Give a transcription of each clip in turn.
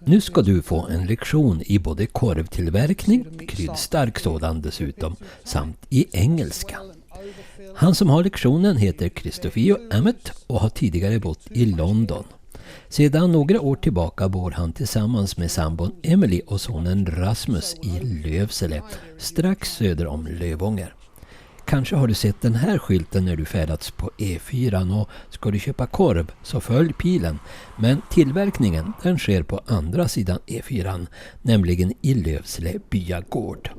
Nu ska du få en lektion i både korvtillverkning, kryddstark sådan dessutom, samt i engelska. Han som har lektionen heter Christopher Emmett och har tidigare bott i London. Sedan några år tillbaka bor han tillsammans med sambon Emily och sonen Rasmus i Lövsele, strax söder om Lövånger. Kanske har du sett den här skylten när du färdats på E4 och ska du köpa korv så följ pilen. Men tillverkningen den sker på andra sidan E4, nämligen i Lövsele byagård.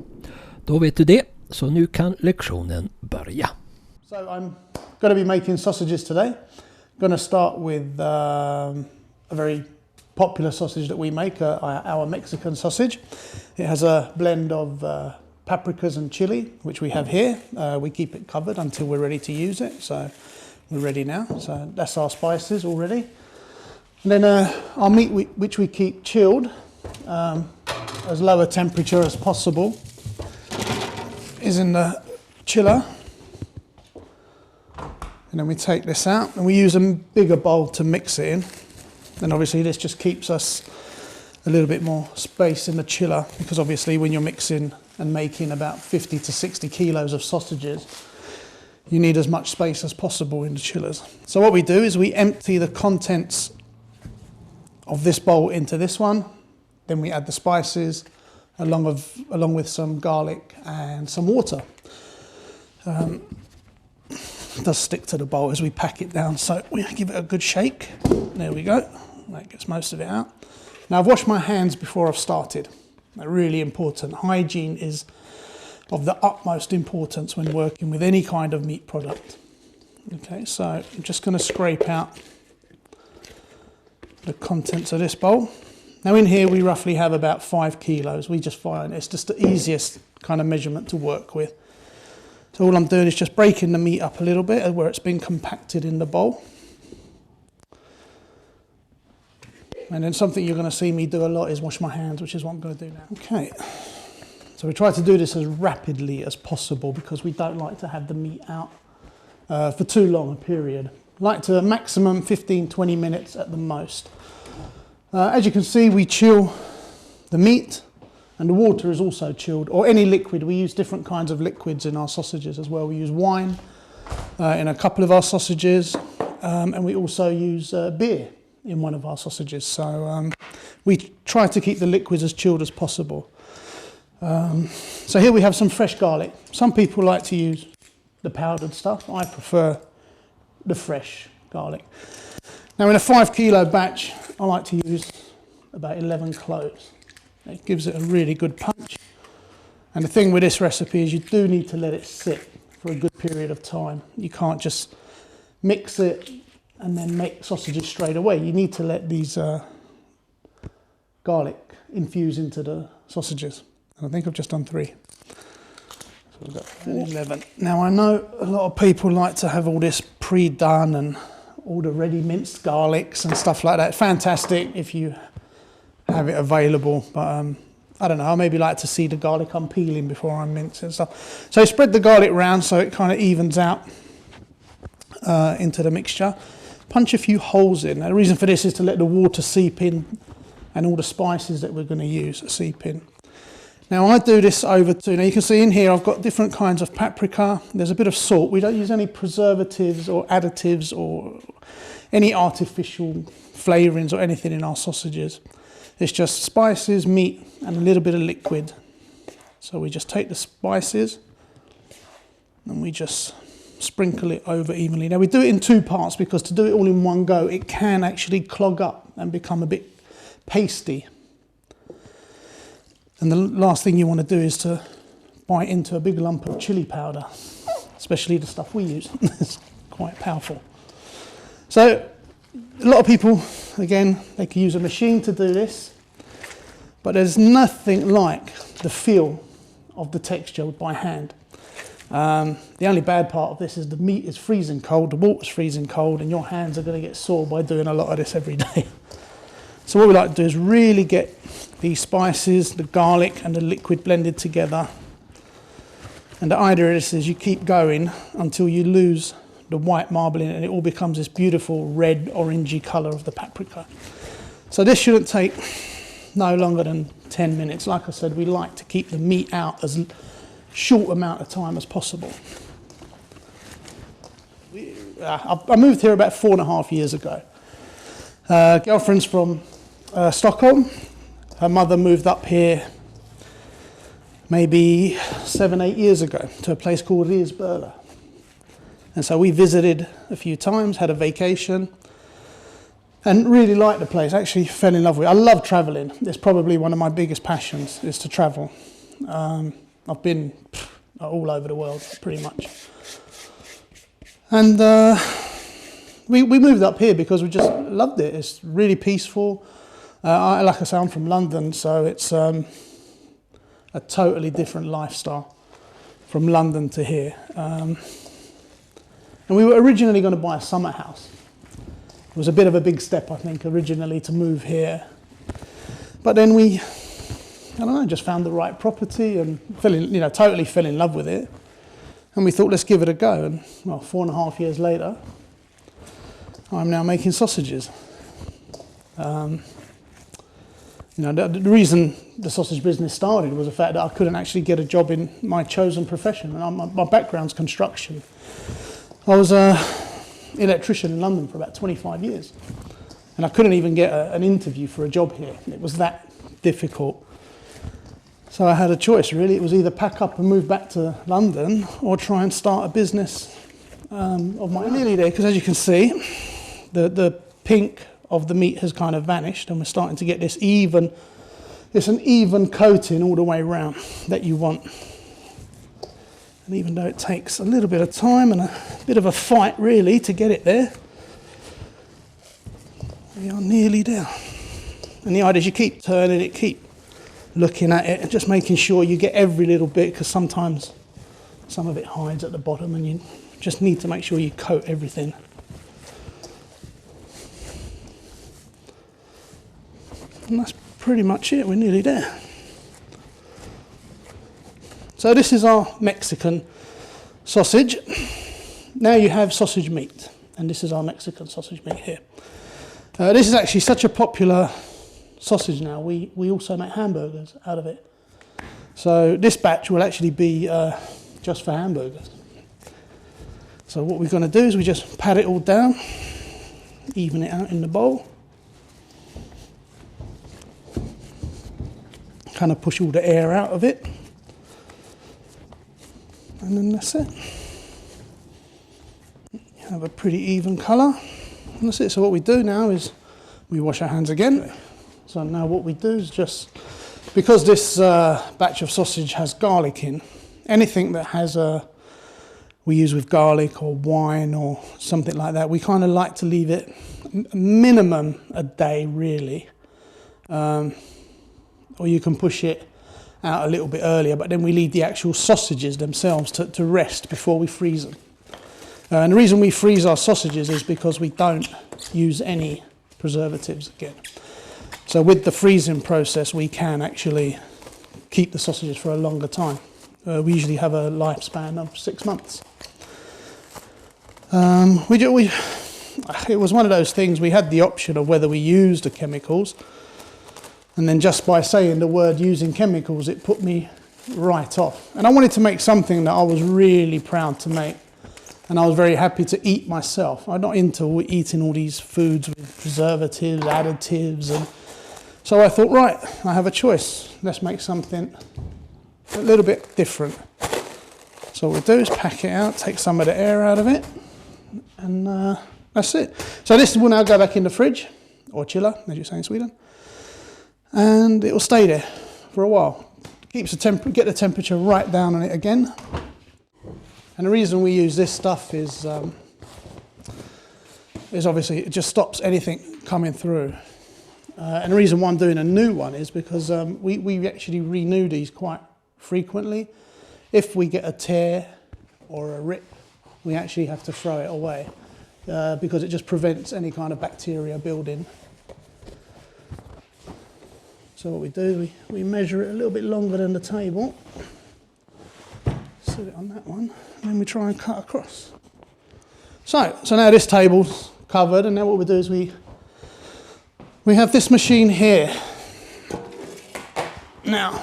Då vet du det, så nu kan lektionen börja. So I'm going to be making sausages today. I'm going to start with a very popular sausage that we make, our Mexican sausage. It has a blend of paprikas and chili, which we have here. We keep it covered until we're ready to use it, so we're ready now. So that's our spices already. And then our meat, which we keep chilled as low a temperature as possible, is in the chiller. And then we take this out and we use a bigger bowl to mix it in. And obviously this just keeps us a little bit more space in the chiller, because obviously when you're mixing and making about 50 to 60 kilos of sausages, you need as much space as possible in the chillers. So what we do is we empty the contents of this bowl into this one, then we add the spices along with some garlic and some water. It does stick to the bowl as we pack it down, so we give it a good shake. There we go, that gets most of it out. Now I've washed my hands before I've started. Really important. Hygiene is of the utmost importance when working with any kind of meat product. Okay, so I'm just going to scrape out the contents of this bowl. Now in here we roughly have about 5 kilos. We just find it's just the easiest kind of measurement to work with. So all I'm doing is just breaking the meat up a little bit where it's been compacted in the bowl. And then something you're going to see me do a lot is wash my hands, which is what I'm going to do now. Okay, so we try to do this as rapidly as possible because we don't like to have the meat out for too long a period. Like to a maximum 15-20 minutes at the most. As you can see, we chill the meat and the water is also chilled, or any liquid. We use different kinds of liquids in our sausages as well. We use wine in a couple of our sausages, and we also use beer in one of our sausages. So we try to keep the liquids as chilled as possible. So here we have some fresh garlic. Some people like to use the powdered stuff. I prefer the fresh garlic. Now in a 5 kilo batch, I like to use about 11 cloves. It gives it a really good punch. And the thing with this recipe is you do need to let it sit for a good period of time. You can't just mix it and then make sausages straight away. You need to let these garlic infuse into the sausages. And I think I've just done 3. So we've got 11. Now I know a lot of people like to have all this pre-done and all the ready minced garlics and stuff like that. Fantastic if you have it available, but I don't know, I maybe like to see the garlic unpeeling before I mince and stuff. So spread the garlic round so it kind of evens out into the mixture. Punch a few holes in. Now, the reason for this is to let the water seep in and all the spices that we're going to use seep in. Now I do this over now you can see in here I've got different kinds of paprika. There's a bit of salt. We don't use any preservatives or additives or any artificial flavourings or anything in our sausages. It's just spices, meat and a little bit of liquid. So we just take the spices and we just sprinkle it over evenly. Now we do it in 2 parts because to do it all in one go it can actually clog up and become a bit pasty. And the last thing you want to do is to bite into a big lump of chili powder, especially the stuff we use. It's quite powerful. So a lot of people, again, they can use a machine to do this, but there's nothing like the feel of the texture by hand. The only bad part of this is the meat is freezing cold, the water's freezing cold, and your hands are going to get sore by doing a lot of this every day. So what we like to do is really get the spices, the garlic and the liquid blended together. And the idea of this is you keep going until you lose the white marble in it and it all becomes this beautiful red orangey colour of the paprika. So this shouldn't take no longer than 10 minutes. Like I said, we like to keep the meat out as short amount of time as possible. I moved here about 4.5 years ago. Girlfriend's from Stockholm. Her mother moved up here maybe 7-8 years ago to a place called Lövsele. And so we visited a few times, had a vacation, and really liked the place. Actually fell in love with it. I love travelling. It's probably one of my biggest passions, is to travel. I've been all over the world, pretty much. And we moved up here because we just loved it. It's really peaceful. Like I say, I'm from London, so it's a totally different lifestyle from London to here. And we were originally going to buy a summer house. It was a bit of a big step, I think, originally to move here. But then we, I don't know, just found the right property and totally fell in love with it. And we thought, let's give it a go. And well, 4.5 years later, I'm now making sausages. The reason the sausage business started was the fact that I couldn't actually get a job in my chosen profession. And my background's construction. I was an electrician in London for about 25 years. And I couldn't even get an interview for a job here. It was that difficult. So I had a choice, really. It was either pack up and move back to London or try and start a business of my own. Nearly there, because as you can see, the pink of the meat has kind of vanished, and we're starting to get this even, it's an even coating all the way around that you want. And even though it takes a little bit of time and a bit of a fight, really, to get it there, we are nearly there. And the idea is you keep turning it, keep looking at it and just making sure you get every little bit, because sometimes some of it hides at the bottom and you just need to make sure you coat everything. And that's pretty much it, we're nearly there. So this is our Mexican sausage. Now you have sausage meat, and this is our Mexican sausage meat here. This is actually such a popular sausage now, we also make hamburgers out of it. So this batch will actually be just for hamburgers. So what we're going to do is we just pat it all down, even it out in the bowl. Kind of push all the air out of it. And then that's it. You have a pretty even colour. And that's it. So what we do now is we wash our hands again. So now what we do is just, because this batch of sausage has garlic in, anything that has we use with garlic or wine or something like that, we kind of like to leave it minimum a day, really. Or you can push it out a little bit earlier, but then we leave the actual sausages themselves to rest before we freeze them. And the reason we freeze our sausages is because we don't use any preservatives again. So with the freezing process, we can actually keep the sausages for a longer time. We usually have a lifespan of 6 months. It was one of those things, we had the option of whether we used the chemicals, and then just by saying the word using chemicals, it put me right off. And I wanted to make something that I was really proud to make, and I was very happy to eat myself. I'm not into eating all these foods with preservatives, additives, and so I thought, right, I have a choice. Let's make something a little bit different. So what we'll do is pack it out, take some of the air out of it, and that's it. So this will now go back in the fridge, or chiller, as you say in Sweden, and it will stay there for a while. Keeps get the temperature right down on it again. And the reason we use this stuff is obviously it just stops anything coming through. And the reason why I'm doing a new one is because we actually renew these quite frequently. If we get a tear or a rip, we actually have to throw it away because it just prevents any kind of bacteria building. So what we do, we measure it a little bit longer than the table, set it on that one, and then we try and cut across. So now this table's covered, and now what we do is we have this machine here. Now,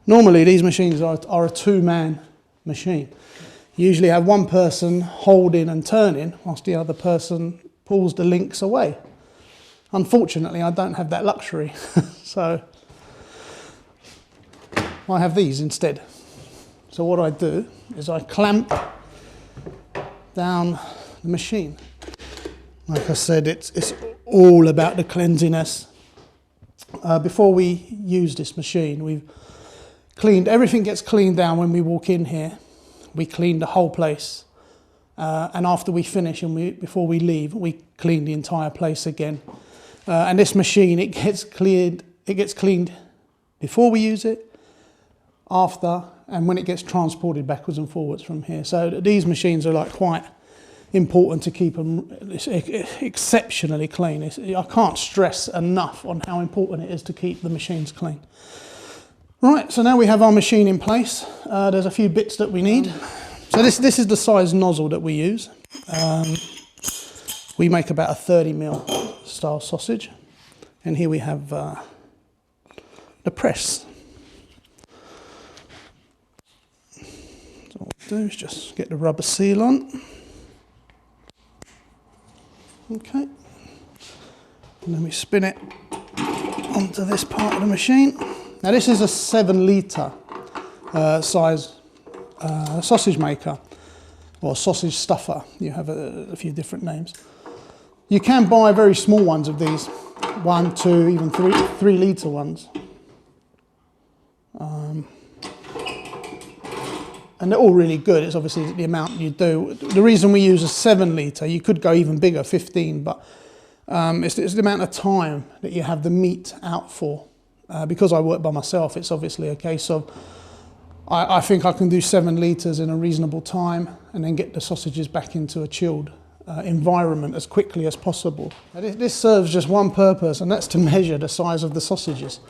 normally these machines are a two-man machine. You usually have one person holding and turning whilst the other person pulls the links away. Unfortunately, I don't have that luxury, so I have these instead. So what I do is I clamp down the machine. Like I said, it's all about the cleanliness. Before we use this machine, we've cleaned, everything gets cleaned down when we walk in here. We clean the whole place. And after we finish and before we leave, we clean the entire place again. And this machine, it gets cleaned before we use it, after, and when it gets transported backwards and forwards from here. So these machines are like quite important to keep them exceptionally clean. I can't stress enough on how important it is to keep the machines clean. Right, so now we have our machine in place. There's a few bits that we need. So this is the size nozzle that we use. We make about a 30mm style sausage. And here we have the press. So what we'll do is just get the rubber seal on. Okay. And then we spin it onto this part of the machine. Now this is a 7-litre size sausage maker, or sausage stuffer. You have a few different names. You can buy very small ones of these, 1, 2, even 3-litre ones. And they're all really good. It's obviously the amount you do. The reason we use a 7-litre, you could go even bigger, 15, but it's the amount of time that you have the meat out for. Because I work by myself, it's obviously a case of, I think I can do 7 litres in a reasonable time and then get the sausages back into a chilled environment as quickly as possible. This serves just one purpose, and that's to measure the size of the sausages.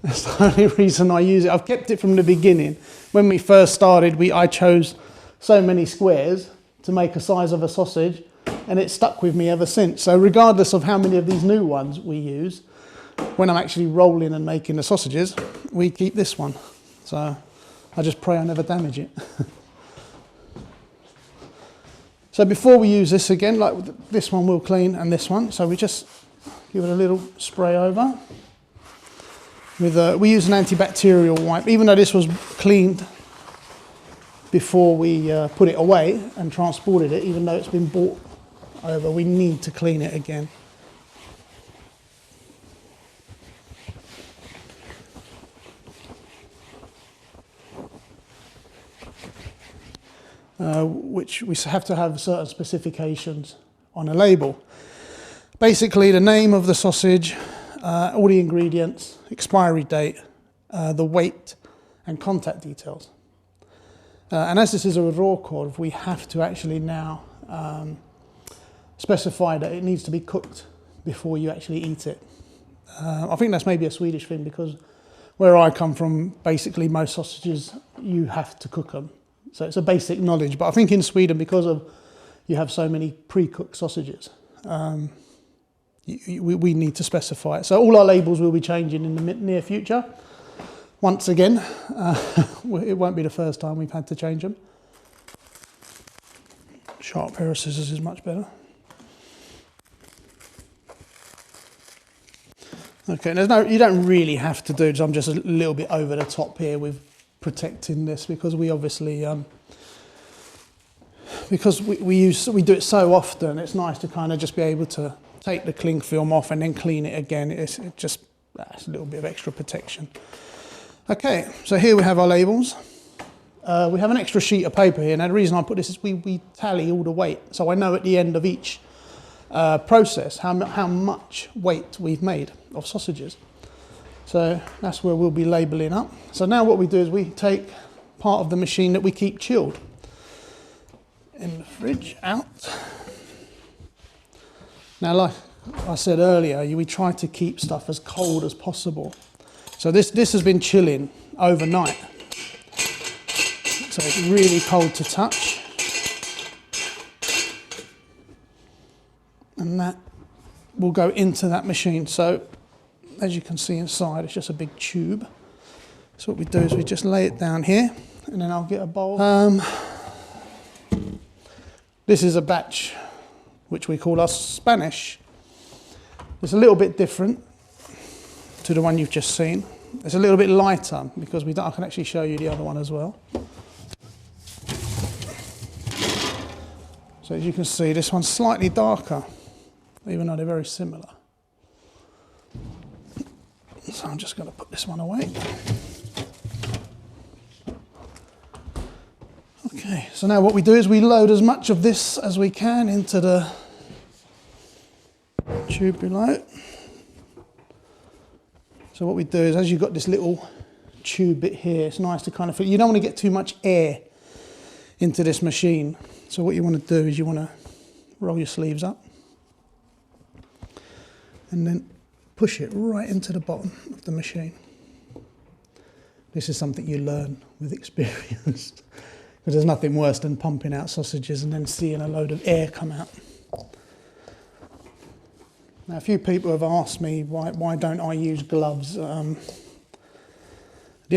That's the only reason I use it. I've kept it from the beginning. When we first started, I chose so many squares to make a size of a sausage, and it's stuck with me ever since. So regardless of how many of these new ones we use, when I'm actually rolling and making the sausages, we keep this one. So I just pray I never damage it. So before we use this again, like this one we'll clean and this one, so we just give it a little spray over. We use an antibacterial wipe, even though this was cleaned before we put it away and transported it, even though it's been brought over, we need to clean it again. Which we have to have certain specifications on a label. Basically, the name of the sausage, all the ingredients, expiry date, the weight, and contact details. And as this is a raw korv, we have to actually now specify that it needs to be cooked before you actually eat it. I think that's maybe a Swedish thing, because where I come from, basically most sausages, you have to cook them. So it's a basic knowledge, but I think in Sweden, because of you have so many pre-cooked sausages, we need to specify it. So all our labels will be changing in the near future. Once again, it won't be the first time we've had to change them. Sharp pair of scissors is much better. Okay, you don't really have to do this. I'm just a little bit over the top here with protecting this, because we obviously we do it so often. It's nice to kind of just be able to take the cling film off and then clean it again. It's a little bit of extra protection. Okay, so here we have our labels. We have an extra sheet of paper here. Now the reason I put this is we tally all the weight, so I know at the end of each process how much weight we've made of sausages. So that's where we'll be labelling up. So now what we do is we take part of the machine that we keep chilled in the fridge out. Now, like I said earlier, we try to keep stuff as cold as possible. So this has been chilling overnight. So it's really cold to touch. And that will go into that machine. So as you can see inside, it's just a big tube. So what we do is we just lay it down here, and then I'll get a bowl. This is a batch which we call our Spanish. It's a little bit different to the one you've just seen. It's a little bit lighter because I can actually show you the other one as well. So as you can see, this one's slightly darker, even though they're very similar. So I'm just going to put this one away. Okay, so now what we do is we load as much of this as we can into the tube below. So what we do is, as you've got this little tube bit here, it's nice to kind of, you don't want to get too much air into this machine. So what you want to do is you want to roll your sleeves up and then push it right into the bottom of the machine. This is something you learn with experience, because there's nothing worse than pumping out sausages and then seeing a load of air come out. Now, a few people have asked me why don't I use gloves. The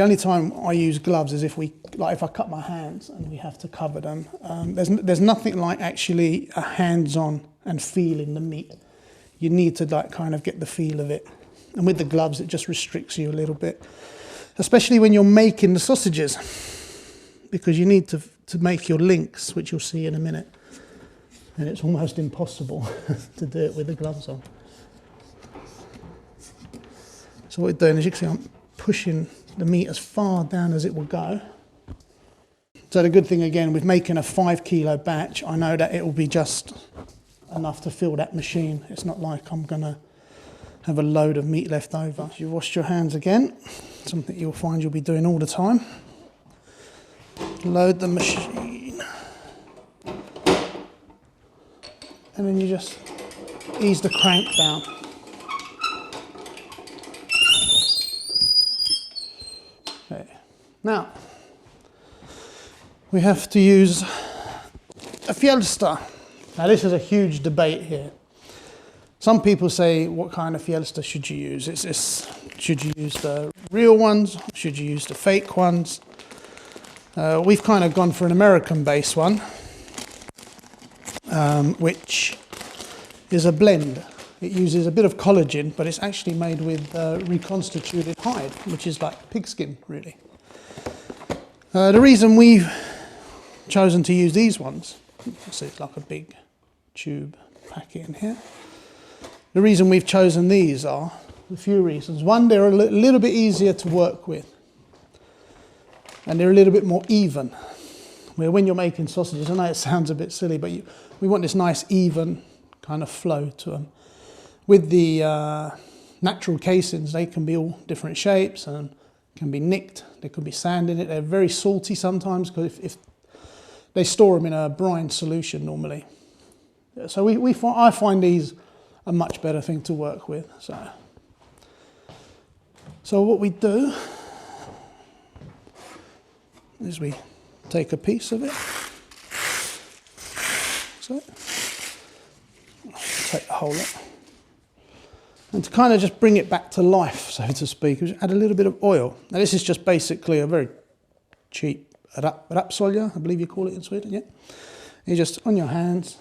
only time I use gloves is if I cut my hands and we have to cover them. There's nothing like actually a hands-on and feeling the meat. You need to kind of get the feel of it. And with the gloves, it just restricts you a little bit, especially when you're making the sausages, because you need to make your links, which you'll see in a minute. And it's almost impossible to do it with the gloves on. So what we're doing is, you can see I'm pushing the meat as far down as it will go. So the good thing again with making a 5 kilo batch, I know that it will be just enough to fill that machine. It's not like I'm going to have a load of meat left over. You washed your hands again, something you'll find you'll be doing all the time. Load the machine. And then you just ease the crank down. Okay. Now, we have to use a fielsta. Now this is a huge debate here. Some people say, what kind of fielsta should you use? Should you use the real ones? Should you use the fake ones? We've kind of gone for an American-based one, which is a blend. It uses a bit of collagen, but it's actually made with reconstituted hide, which is like pigskin, really. The reason we've chosen to use these ones, you can see it's like a big tube packet in here. The reason we've chosen these are a few reasons. One, they're a little bit easier to work with, and they're a little bit more even. Where when you're making sausages, I know it sounds a bit silly, but we want this nice even kind of flow to them. With the natural casings, they can be all different shapes and can be nicked. There could be sand in it. They're very salty sometimes because if they store them in a brine solution normally. So I find these a much better thing to work with. So what we do is we take a piece of it. So take the whole lot. And to kind of just bring it back to life, so to speak, we add a little bit of oil. Now this is just basically a very cheap rapsolja, I believe you call it in Sweden, yeah? You just, on your hands,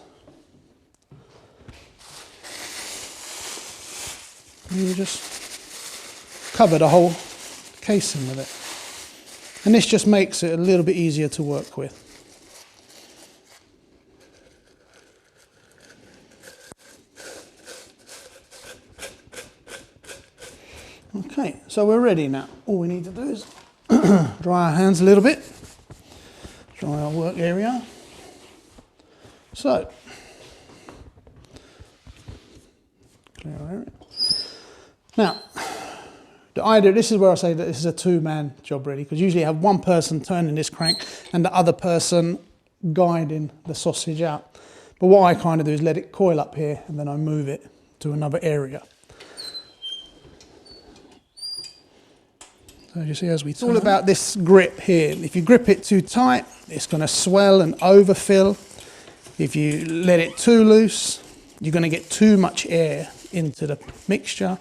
and you just cover the whole casing with it. And this just makes it a little bit easier to work with. Okay, so we're ready now. All we need to do is dry our hands a little bit, dry our work area. So, clear our area. Now, the idea, this is where I say that this is a two-man job really, because usually you have one person turning this crank and the other person guiding the sausage out. But what I kind of do is let it coil up here and then I move it to another area. So you see as we turn. It's all about this grip here. If you grip it too tight, it's going to swell and overfill. If you let it too loose, you're going to get too much air into the mixture,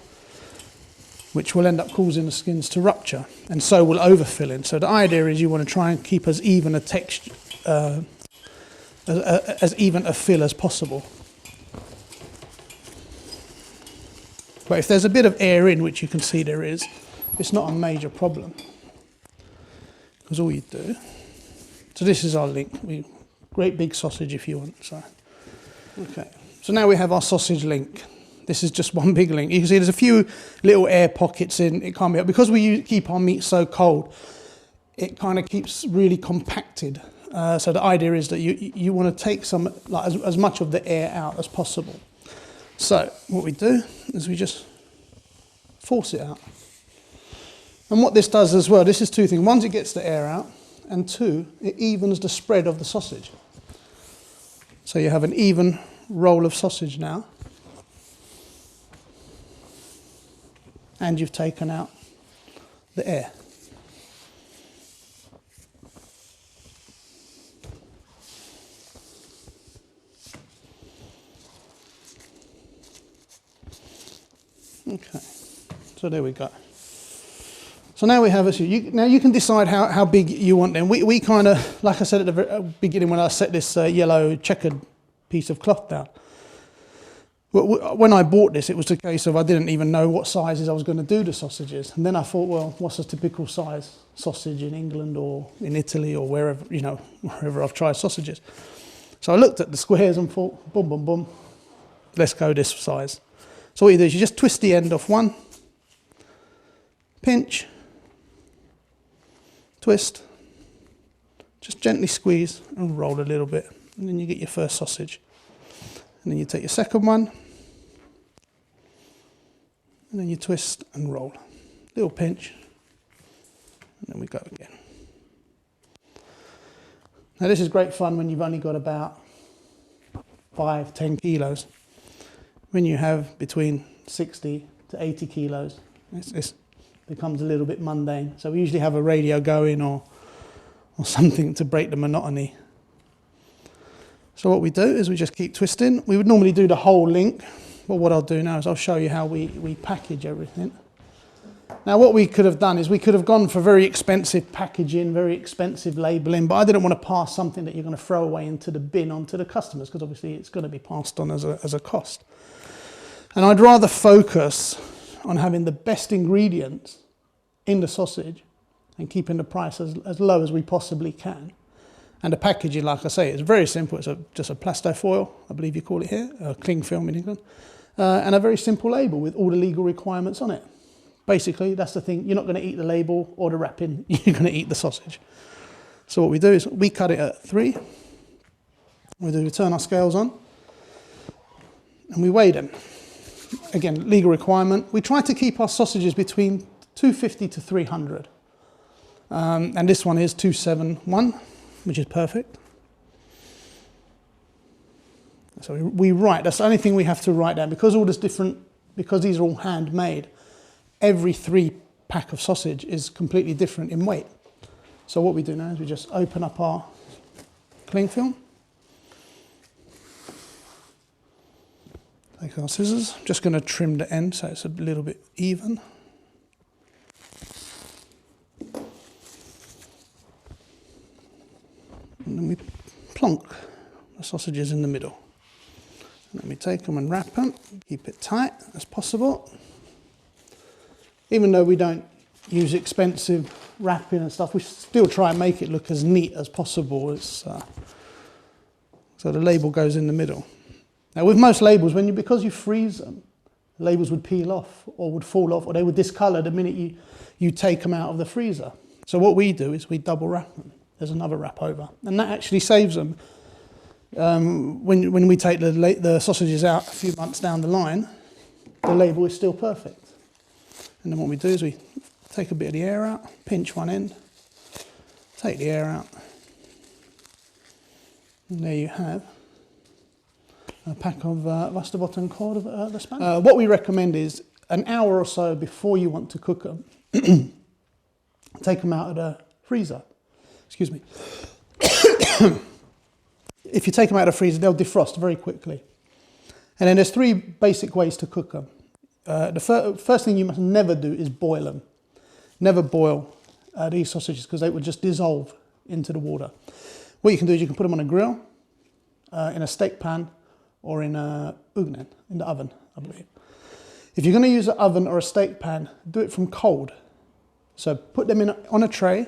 which will end up causing the skins to rupture, and so will overfilling. So the idea is you want to try and keep as even a texture, as even a fill as possible. But if there's a bit of air in, which you can see there is, it's not a major problem. Because all you do, so this is our link. Great big sausage if you want. So, okay. So now we have our sausage link. This is just one big link. You can see there's a few little air pockets in. It can't be, because we keep our meat so cold, it kind of keeps really compacted. So the idea is that you want to take some, like as much of the air out as possible. So what we do is we just force it out. And what this does as well, this is two things. One, it gets the air out, and two, it evens the spread of the sausage. So you have an even roll of sausage now. And you've taken out the air. Okay, so there we go. So now we have now you can decide how big you want them. We kind of, like I said at the very beginning when I set this yellow checkered piece of cloth down, when I bought this, it was the case of I didn't even know what sizes I was going to do the sausages. And then I thought, well, what's a typical size sausage in England or in Italy or wherever, wherever I've tried sausages. So I looked at the squares and thought, boom, boom, boom, let's go this size. So what you do is you just twist the end off one, pinch, twist, just gently squeeze and roll a little bit. And then you get your first sausage. And then you take your second one, and then you twist and roll. Little pinch, and then we go again. Now this is great fun when you've only got about 5-10 kilos. When you have between 60 to 80 kilos, it becomes a little bit mundane. So we usually have a radio going or something to break the monotony. So what we do is we just keep twisting. We would normally do the whole link, but what I'll do now is I'll show you how we package everything. Now what we could have done is we could have gone for very expensive packaging, very expensive labelling, but I didn't want to pass something that you're going to throw away into the bin onto the customers, because obviously it's going to be passed on as a cost. And I'd rather focus on having the best ingredients in the sausage and keeping the price as low as we possibly can. And the packaging, like I say, is very simple. It's just a plastofoil, I believe you call it here, cling film in England, and a very simple label with all the legal requirements on it. Basically, that's the thing. You're not going to eat the label or the wrapping. You're going to eat the sausage. So what we do is we cut it at 3. We turn our scales on, and we weigh them. Again, legal requirement. We try to keep our sausages between 250 to 300. And this one is 271. Which is perfect. So we write, that's the only thing we have to write down, because all this different, because these are all handmade, every 3 pack of sausage is completely different in weight. So what we do now is we just open up our cling film, take our scissors, I'm just going to trim the end so it's a little bit even. And then we plonk the sausages in the middle. And then we take them and wrap them, keep it tight as possible. Even though we don't use expensive wrapping and stuff, we still try and make it look as neat as possible. So the label goes in the middle. Now with most labels, because you freeze them, the labels would peel off or would fall off, or they would discolour the minute you take them out of the freezer. So what we do is we double wrap them. There's another wrap over, and that actually saves them. When we take the sausages out a few months down the line, the label is still perfect. And then what we do is we take a bit of the air out, pinch one end, take the air out, and there you have a pack of Västerbotten Korv, the Spanish. What we recommend is an hour or so before you want to cook them, take them out of the freezer. Excuse me. If you take them out of the freezer, they'll defrost very quickly. And then there's three basic ways to cook them. The first thing you must never do is boil them. Never boil these sausages because they would just dissolve into the water. What you can do is you can put them on a grill, in a steak pan, or in a ugnen, in the oven, I believe. If you're going to use an oven or a steak pan, do it from cold. So put them on a tray,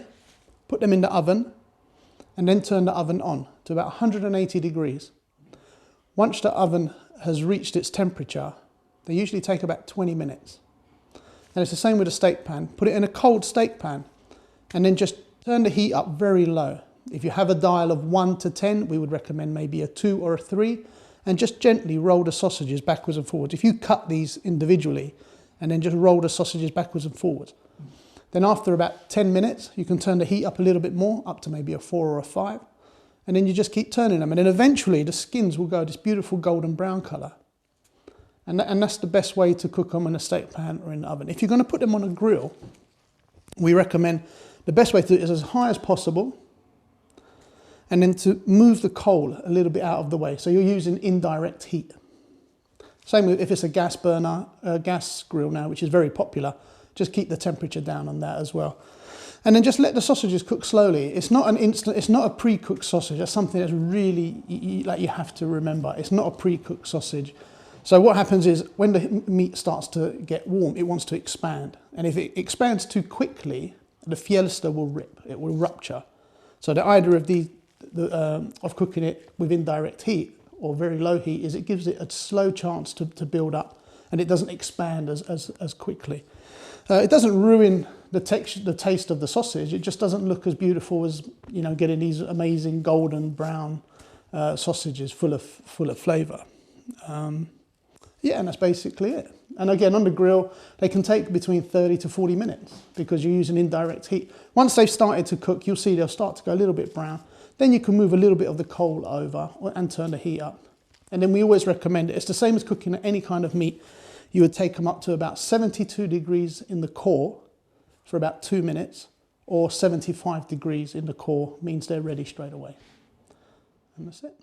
put them in the oven, and then turn the oven on to about 180 degrees. Once the oven has reached its temperature, they usually take about 20 minutes. And it's the same with a steak pan. Put it in a cold steak pan, and then just turn the heat up very low. If you have a dial of 1 to 10, we would recommend maybe a 2 or a 3, and just gently roll the sausages backwards and forwards. If you cut these individually and then just roll the sausages backwards and forwards, then after about 10 minutes, you can turn the heat up a little bit more, up to maybe a 4 or a 5, and then you just keep turning them. And then eventually the skins will go this beautiful golden brown colour. And that's the best way to cook them in a steak pan or in the oven. If you're going to put them on a grill, we recommend the best way to do it is as high as possible, and then to move the coal a little bit out of the way. So you're using indirect heat. Same with if it's a gas burner, a gas grill now, which is very popular, just keep the temperature down on that as well. And then just let the sausages cook slowly. It's not it's not a pre-cooked sausage. That's something that's really, you have to remember. It's not a pre-cooked sausage. So what happens is when the meat starts to get warm, it wants to expand. And if it expands too quickly, the fielsta will rip, it will rupture. So the idea of cooking it with indirect heat or very low heat is it gives it a slow chance to build up, and it doesn't expand as quickly. It doesn't ruin the texture, the taste of the sausage. It just doesn't look as beautiful as, you know, getting these amazing golden brown sausages full of flavour. Yeah, and that's basically it. And again, on the grill, they can take between 30 to 40 minutes because you're using indirect heat. Once they've started to cook, you'll see they'll start to go a little bit brown. Then you can move a little bit of the coal over and turn the heat up. And then we always recommend it. It's the same as cooking any kind of meat. You would take them up to about 72 degrees in the core for about 2 minutes, or 75 degrees in the core means they're ready straight away. And that's it.